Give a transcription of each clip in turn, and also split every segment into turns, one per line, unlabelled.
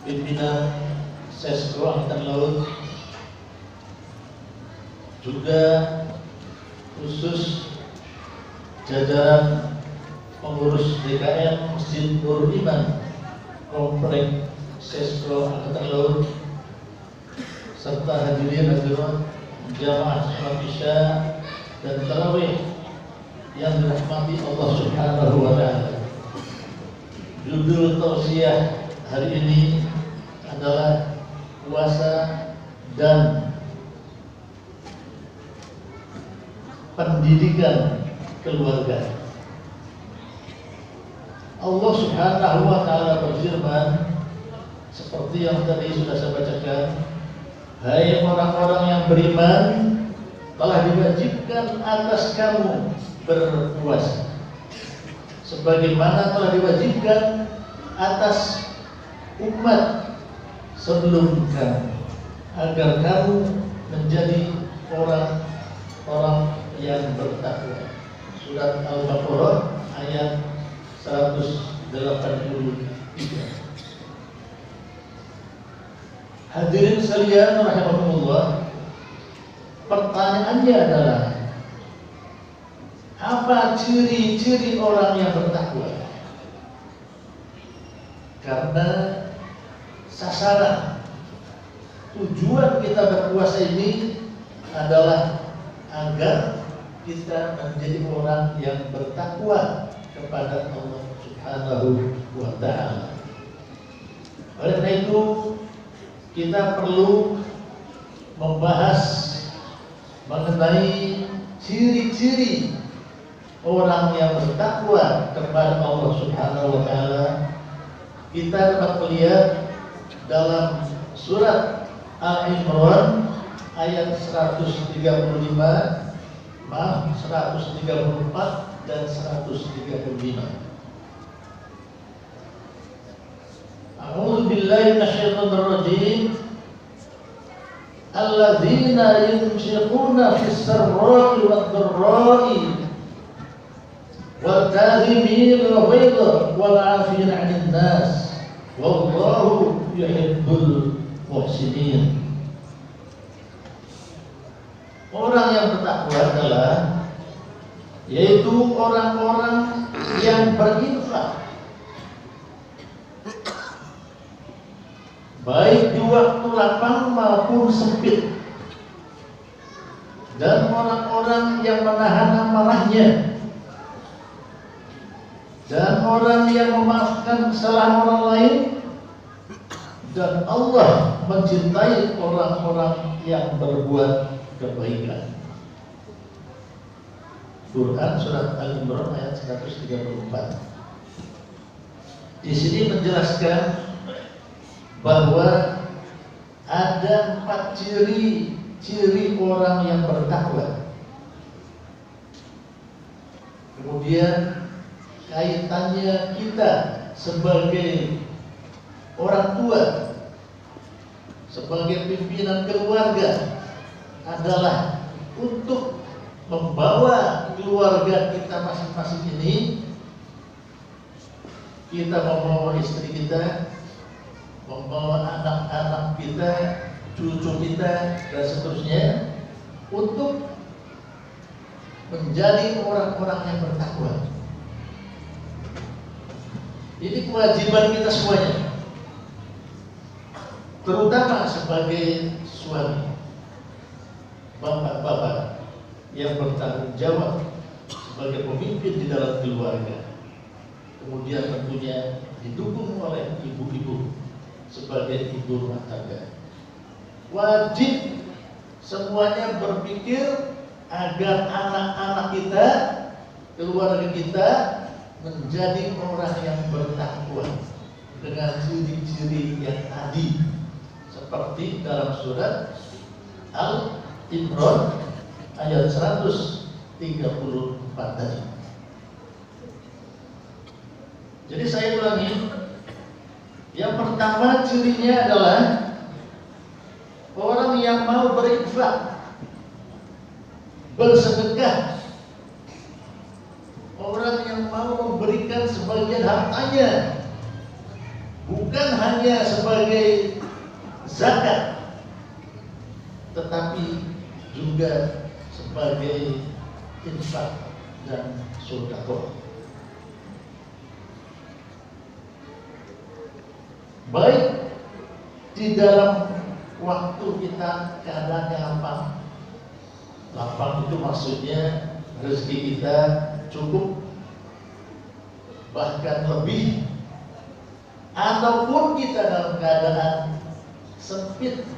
pimpinan Sesko Angkatan Laut, juga khusus jajaran pengurus DKM Masjid Nurul Iman Komplek Sesko Angkatan Laut, serta hadirin hadirat jamaah sholat Isya dan tarawih yang dirahmati Allah Subhanahu wa Ta'ala. Judul tausiah hari ini adalah puasa dan pendidikan keluarga. Allah Subhanahu wa Ta'ala berfirman seperti yang tadi sudah saya bacakan, hai orang-orang yang beriman, telah diwajibkan atas kamu berpuasa sebagaimana telah diwajibkan atas umat sebelum kamu, agar kamu menjadi orang-orang yang bertakwa. Surat Al-Baqarah ayat 183. Hadirin sekalian rahimakumullah, pertanyaannya adalah apa ciri-ciri orang yang bertakwa? Karena sasaran tujuan kita berpuasa ini adalah agar kita menjadi orang yang bertakwa kepada Allah Subhanahu wa Ta'ala. Oleh karena itu kita perlu membahas mengenai ciri-ciri orang yang bertakwa kepada Allah Subhanahu wa Ta'ala. Kita dapat melihat dalam surat Al-Imran ayat 134 dan 135. A'udzu billahi minasyaitonir rajim. Alladzina yunfiquna fis sarra'i wad dharra'i wal kadhimina al-ghayza wal 'afina 'anil nas wallahu yuhibbul muhsinin. Orang yang bertakwa adalah yaitu orang-orang yang berinfak baik di waktu lapang maupun sempit, dan orang-orang yang menahan amarahnya, dan orang yang memaafkan kesalahan orang lain, dan Allah mencintai orang-orang yang berbuat kebaikan. Quran surat Al-Imran ayat 134. Di sini menjelaskan bahwa ada 4 ciri orang yang bertakwa. Kemudian kaitannya kita sebagai orang tua, sebagai pimpinan keluarga adalah untuk membawa keluarga kita masing-masing ini, kita membawa istri kita, membawa anak-anak kita, cucu kita, dan seterusnya, untuk menjadi orang-orang yang bertakwa. Ini kewajiban kita semuanya, terutama sebagai suami, bapak-bapak yang bertanggung jawab sebagai pemimpin di dalam keluarga. Kemudian tentunya didukung oleh ibu-ibu sebagai ibu rumah tangga. Wajib semuanya berpikir agar anak-anak kita, keluarga kita menjadi orang yang bertakwa dengan ciri-ciri yang tadi, seperti dalam surat Al-Imran ayat 134 tadi. Jadi saya ulangi, yang pertama cirinya adalah orang yang mau berinfak, bersedekah, orang yang mau memberikan sebagian hartanya bukan hanya sebagai zakat, tetapi juga sebagai infak dan sedekah. Baik di dalam waktu kita keadaannya lapang itu maksudnya rezeki kita cukup bahkan lebih, ataupun kita dalam keadaan sempit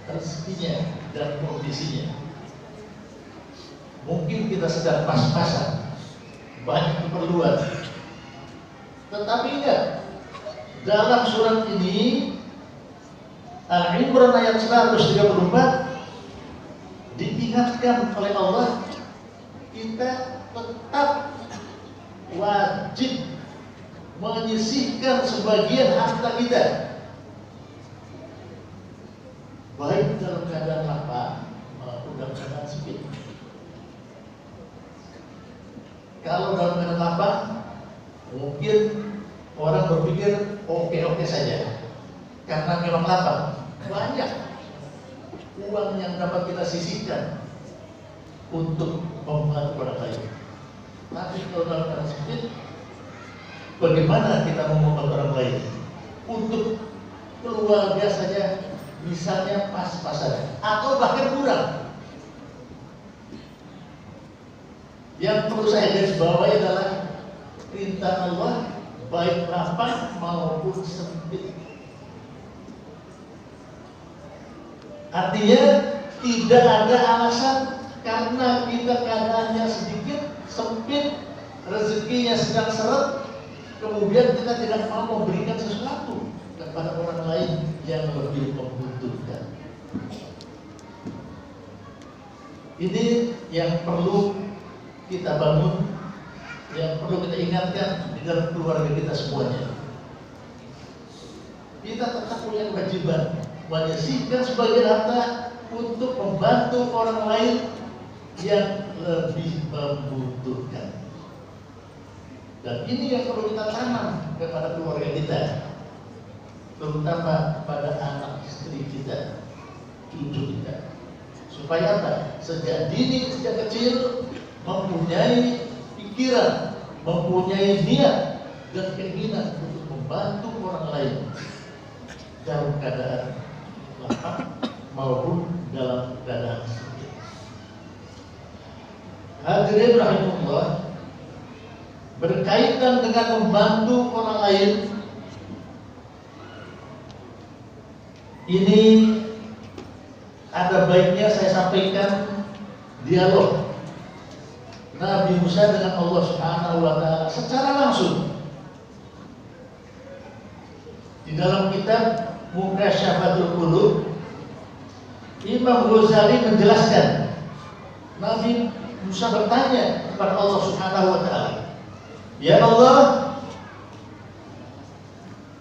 rezekinya dan kondisinya. Mungkin kita sedang pas-pasan, banyak keperluan, tetapi ingat, dalam surat ini Al-Imran ayat 134 diingatkan oleh Allah, kita tetap wajib menyisihkan sebagian harta kita, baik dalam keadaan lapang maupun dalam keadaan sempit. Kalau dalam keadaan lapang, mungkin orang berpikir oke-oke saja, karena memang lapang, banyak uang yang dapat kita sisihkan untuk membantu orang lain. Tapi kalau dalam keadaan sempit, bagaimana kita membantu orang lain? Untuk keluarga saja, misalnya pas-pasan, atau bahkan kurang. Yang perlu saya garis bawahi adalah perintah Allah, baik lapang maupun sempit. Artinya tidak ada alasan karena kita keadaannya sedikit, sempit, rezekinya sedang seret, kemudian kita tidak mau memberikan sesuatu kepada orang lain yang lebih membutuhkan. Ini yang perlu kita bangun, yang perlu kita ingatkan di dalam keluarga kita semuanya. Kita tetap punya kewajiban menyisihkan sebagian harta untuk membantu orang lain yang lebih membutuhkan. Dan ini yang perlu kita tanam kepada keluarga kita, terutama pada anak istri kita, cucu kita, supaya apa? Sejak dini, sejak kecil mempunyai pikiran, mempunyai niat dan keinginan untuk membantu orang lain dalam keadaan lapang maupun dalam keadaan sempit. Hadirin rahimahullah, berkaitan dengan membantu orang lain, ini ada baiknya saya sampaikan dialog Nabi Musa dengan Allah Subhanahu wa Ta'ala secara langsung. Di dalam kitab Mukasyfatul Qulub, Imam Ghazali menjelaskan, Nabi Musa bertanya kepada Allah Subhanahu wa Ta'ala, ya Allah,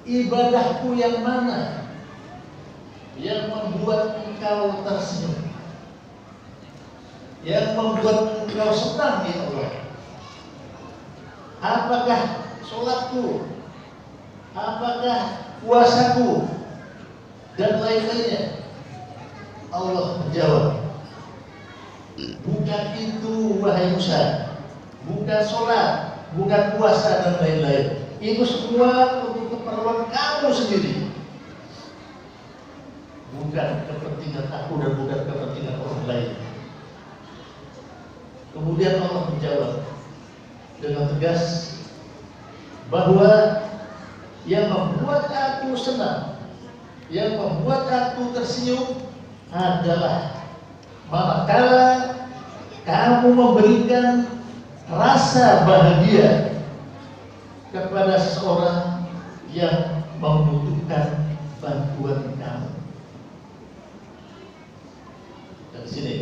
ibadahku yang mana yang membuat engkau tersenyum, yang membuat engkau senang, ya Allah? Apakah sholatku, apakah puasaku, dan lain-lainnya? Allah menjawab, bukan itu wahai Musa, bukan sholat, bukan puasa dan lain-lain. Itu semua untuk keperluan kamu sendiri, bukan kepentingan aku dan bukan kepentingan orang lain. Kemudian Allah menjawab dengan tegas bahwa yang membuat aku senang, yang membuat aku tersenyum adalah manakala kamu memberikan rasa bahagia kepada seseorang yang membutuhkan bantuan kamu. Dari sini,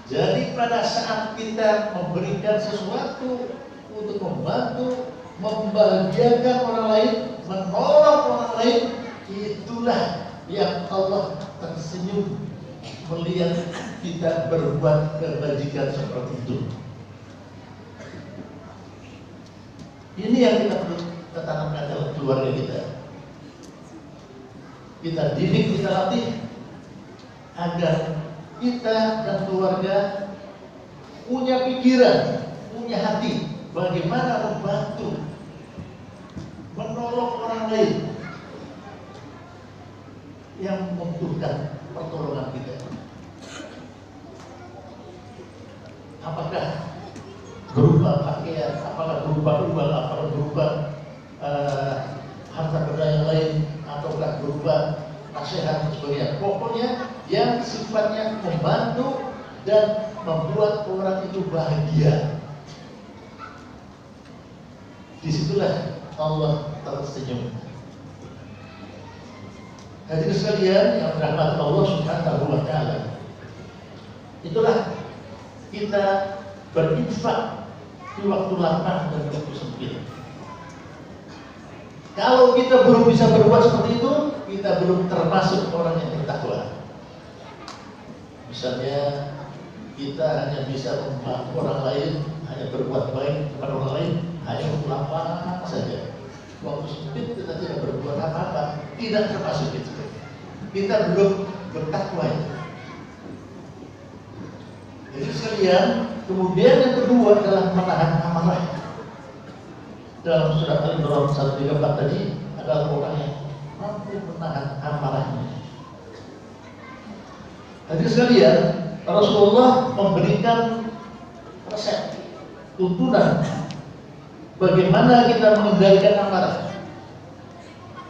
jadi pada saat kita memberikan sesuatu untuk membantu, membahagiakan orang lain, menolong orang lain, itulah yang Allah tersenyum melihat kita berbuat kebajikan seperti itu. Ini yang kita perlu tanamkan dalam keluarga kita. kita didik, kita latih agar kita dan keluarga punya pikiran, punya hati bagaimana membantu, menolong orang lain yang membutuhkan pertolongan kita. Apakah berupa pakaian, apakah berupa uang, apakah berupa harta benda yang lain, ataukah berupa nasihat dan sebagainya. Pokoknya yang sifatnya membantu dan membuat orang itu bahagia. Disitulah Allah tersenyum. Hadirin sekalian yang dirahmati Allah Subhanahu wa taala. Itulah kita berinfak di waktu lapang dan waktu sempit. Kalau kita belum bisa berbuat seperti itu, kita belum termasuk orang yang bertakwa. Misalnya kita hanya bisa membantu orang lain, hanya berbuat baik kepada orang lain, hanya waktu lapang saja. Waktu sempit kita tidak berbuat apa-apa, tidak termasuk itu. Kita belum bertakwa itu. Jadi sekalian, kemudian yang kedua adalah menahan amarah. Dalam surat Al-Imran 134 tadi adalah orang yang mampu menahan amarahnya. Hadirin sekalian, Rasulullah memberikan resep, tuntunan bagaimana kita mengendalikan amarah,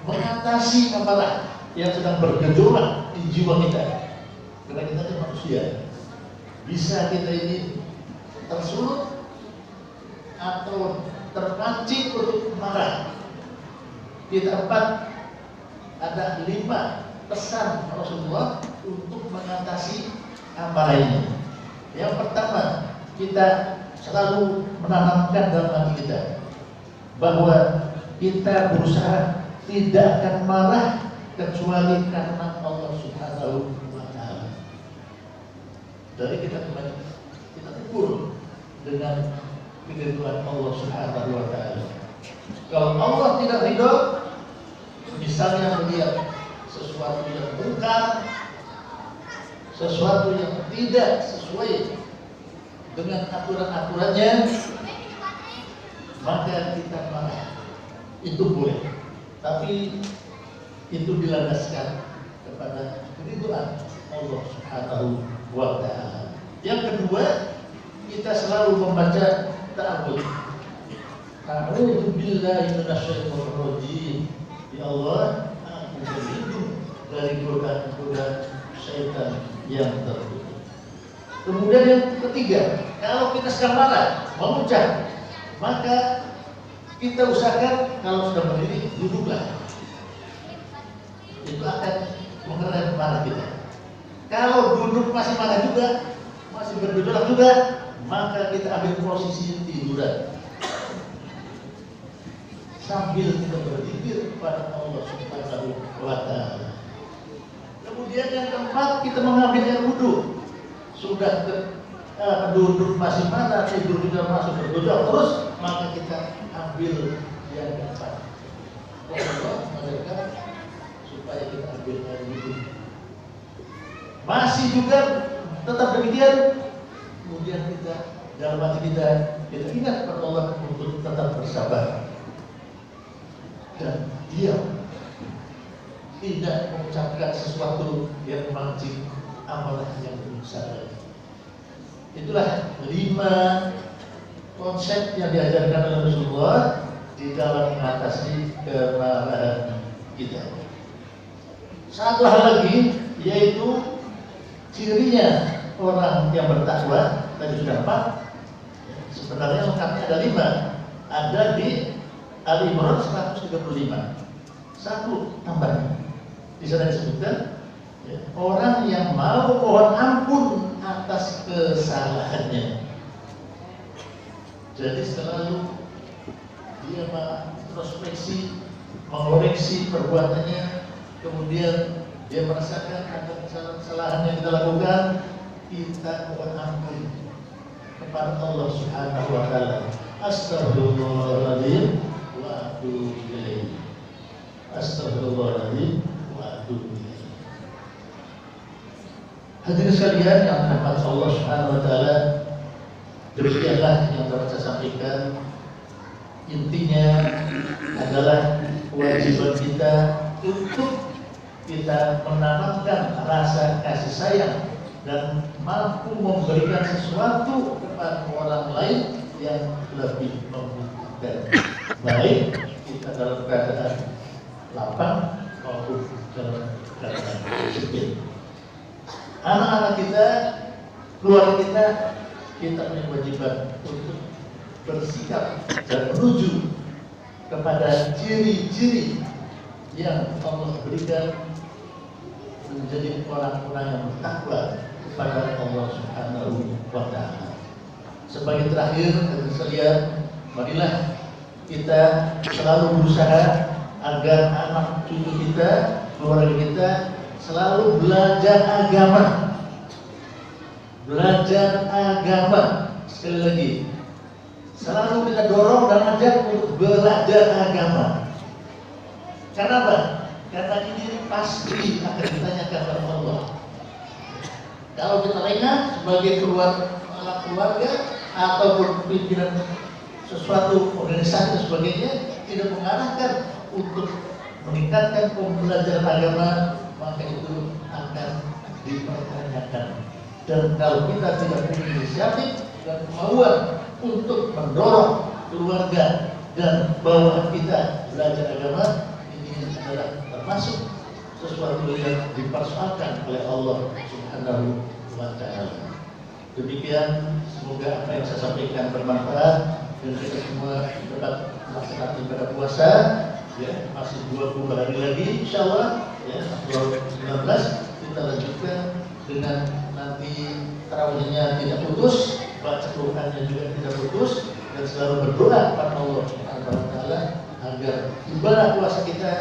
mengatasi amarah yang sedang bergejolak di jiwa kita. Karena kita ini manusia, bisa kita ini tersulut atau terpancing untuk marah. Di tempat ada 5 pesan Rasulullah untuk mengatasi amarah ini. Yang pertama, kita selalu menanamkan dalam hati kita bahwa kita berusaha tidak akan marah kecuali karena Allah Subhanahu wa taala. Dari kita kembali kita ukur dengan keridhaan Allah Subhanahu wa taala. Kalau Allah tidak ridho, misalnya melihat sesuatu yang mungkar, sesuatu yang tidak sesuai dengan aturan-aturannya, maka kita marah. Itu boleh, tapi itu dilandaskan kepada keridhaan Allah Subhanahu wa taala. Yang kedua, kita selalu membaca ta'awudz. A'udzu billahi minasyaitonir rajim. Ya Allah, aku berlindung dari godaan-godaan syaitan yang terkutuk. Kemudian yang ketiga, kalau kita sedang marah, memuncak, maka kita usahakan kalau sudah berdiri, duduklah. Itu akan mengeram marah kita. Kalau duduk masih marah juga, masih bergejolak juga, maka kita ambil posisi tiduran sambil kita berzikir kepada Allah Subhanahu wa taala. Kemudian yang keempat, kita mengambil air wudhu. Sudah duduk masih marah, tidur juga masih bergejolak terus, maka kita ambil yang keempat. Allah mengajarkan supaya kita ambil air wudhu. Masih juga tetap demikian, kemudian kita dalam hati kita ingat kepada Allah untuk tetap bersabar dan diam, tidak mengucapkan sesuatu yang memancing amarah yang besar. Itulah 5 konsep yang diajarkan oleh Rasulullah di dalam mengatasi kemarahan kita. Satu hal lagi, yaitu cirinya orang yang bertakwa. Tadi sudah 4. Sebenarnya lengkapnya ada 5. Ada di Al-Imran 135. Satu tambahnya. Di sana disebutkan orang yang mau mohon ampun atas kesalahannya. Jadi selalu dia introspeksi, mengoreksi perbuatannya, kemudian dia merasakan ada kesalahan yang kita lakukan, kita mohon ampun kepada Allah Subhanahu wa taala. Astaghfirullahaladzim wa atubu ilaih. Astaghfirullahaladzim wa atubu Hadirin sekalian yang dirahmati Allah Subhanahu wa taala, demikianlah yang dapat saya sampaikan. Intinya adalah kewajiban kita untuk kita menanamkan rasa kasih sayang dan mampu memberikan sesuatu kepada orang lain yang lebih membutuhkan, baik kita dalam keadaan lapang maupun dalam keadaan miskin. Anak-anak kita, keluarga kita, kita punya kewajiban untuk bersikap dan menuju kepada ciri-ciri yang Allah berikan menjadi orang-orang yang bertakwa kepada Allah Subhanahu wa taala. Sebagai terakhir, hadirin sekalian, marilah kita selalu berusaha agar anak cucu kita, keluarga kita selalu belajar agama. Belajar agama, sekali lagi, selalu kita dorong dan ajak untuk belajar agama. Karena apa? Karena ini pasti akan ditanyakan oleh Allah. Kalau kita lengah sebagai keluarga ataupun pimpinan sesuatu organisasi dan sebagainya, tidak mengarahkan untuk meningkatkan pembelajaran agama, maka itu akan dipertanyakan. Dan kalau kita tidak punya inisiatif dan kemauan untuk mendorong keluarga dan bawahan kita belajar agama, ini adalah termasuk sesuatu yang dipersoalkan oleh Allah Subhanahu wa taala. Demikian, semoga apa yang saya sampaikan bermanfaat dan kita semua dapat melaksanakan ibadah puasa. Ya, masih 20 hari lagi insyaallah ya, 19 kita lanjutkan dengan nanti tarawihnya tidak putus, baca Qur'annya juga tidak putus, dan selalu berdoa kepada Allah Subhanahu wa taala agar ibadah puasa kita,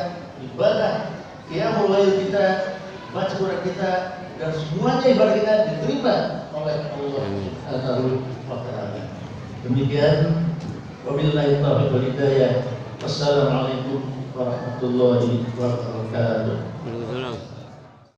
ibadah qiyamul lail kita, baca Qur'an kita, dan semuanya ibadah kita diterima oleh Allah Subhanahu wa taala. Demikian, wabillahi taufiq wal hidayah. Wassalamualaikum warahmatullahi wabarakatuh.